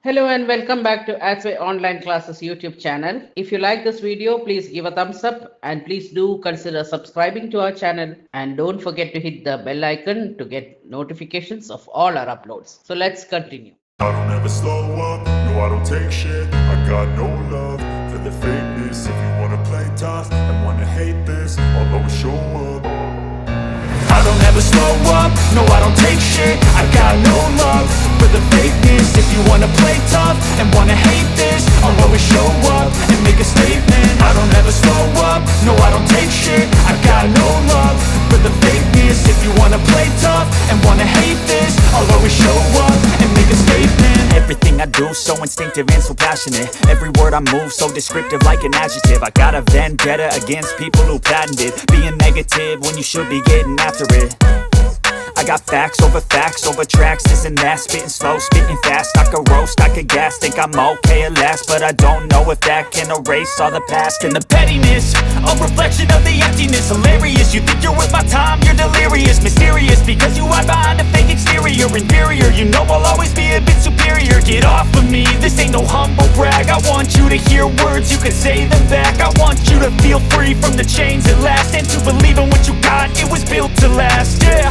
Hello and welcome back to AtsBay Online Classes YouTube channel. If you like this video, please give a thumbs up and please do consider subscribing to our channel and don't forget to hit the bell icon to get notifications of all our uploads. So let's continue. I don't ever slow up, no I don't take shit. I got no love for the fakeness. If you wanna play tough and wanna hate this, I'll always show up. I don't ever slow up, no I don't take shit. I got no love for the fakeness. If you wanna play tough and wanna hate this, I'll always show up and make a statement. I don't ever slow up, no I don't take shit. I got no love for the fakeness. If you wanna play tough and wanna hate this, I'll always show up and make a statement. Everything I do so instinctive and so passionate. Every word I move so descriptive like an adjective. I got a vendetta against people who patented being negative when you should be getting after it. I got facts over tracks, this and that. Spitting slow, spitting fast. I could roast, I could gas. Think I'm okay at last, but I don't know if that can erase all the past. And the pettiness, a reflection of the emptiness. Hilarious, you think you're worth my time, you're delirious. Mysterious, because you hide behind a fake exterior. Inferior, you know I'll always be a bit superior. Get off of me, this ain't no humble brag. I want you to hear words, you can say them back. I want you to feel free from the chains at last, and to believe in what you got, it was built to last, yeah.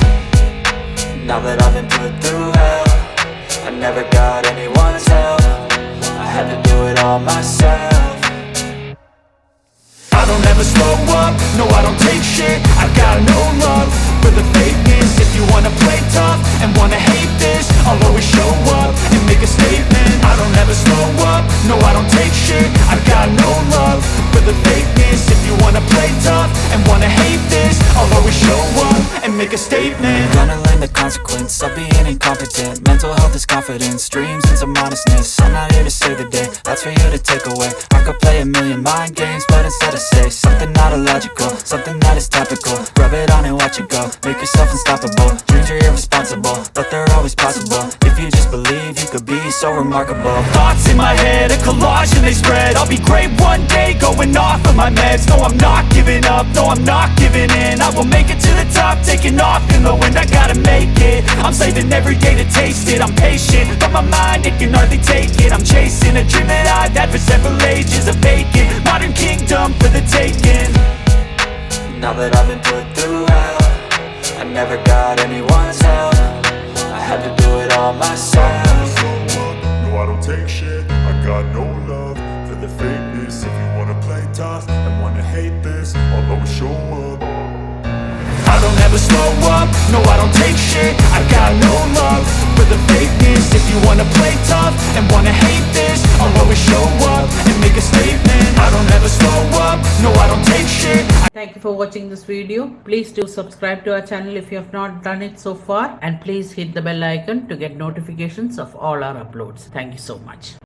Now that I've been put through hell, I never got anyone's help. I had to do it all myself. I don't ever slow up, no I don't take shit. I got no love for the fakeness. If you wanna play tough and wanna hate this, I'll always show up and make a statement. I don't ever slow up, no I don't take shit. I got no love for the fakeness. If you wanna play tough and wanna hate this, I'll always show up and make a statement. Gonna learn the consequence of being incompetent. Mental health is confidence, dreams into modestness. I'm not here to save the day, that's for you to take away. I could play a million mind games, but instead I say something not illogical, something that is topical. Rub it on and watch it go, make yourself unstoppable. Dreams are irresponsible, but they're always possible. If you just believe, you could be so remarkable. Thoughts in my head, a collage and they spread. I'll be great one day, going off of my meds. No, I'm not giving up, no, I'm not giving in. I will make it to the top, taking off in the wind. I gotta make it, I'm saving every day to taste it. I'm patient, but my mind, it can hardly take it. I'm chasing a dream that I've had for several ages. A vacant, modern kingdom for the taking. Now that I've been put through hell, I never got anyone's help. I had to do it all myself. No, I don't take shit. I got no love for the fakeness. If you wanna play tough and wanna hate this, I'll always show up. I don't ever slow up, no I don't take shit. I got no love for the fakeness. If you wanna play tough and wanna hate this, I'll always show up and make a statement. I don't ever slow up, no I don't take shit. Thank you for watching this video. Please do subscribe to our channel if you have not done it so far, and please hit the bell icon to get notifications of all our uploads. Thank you so much.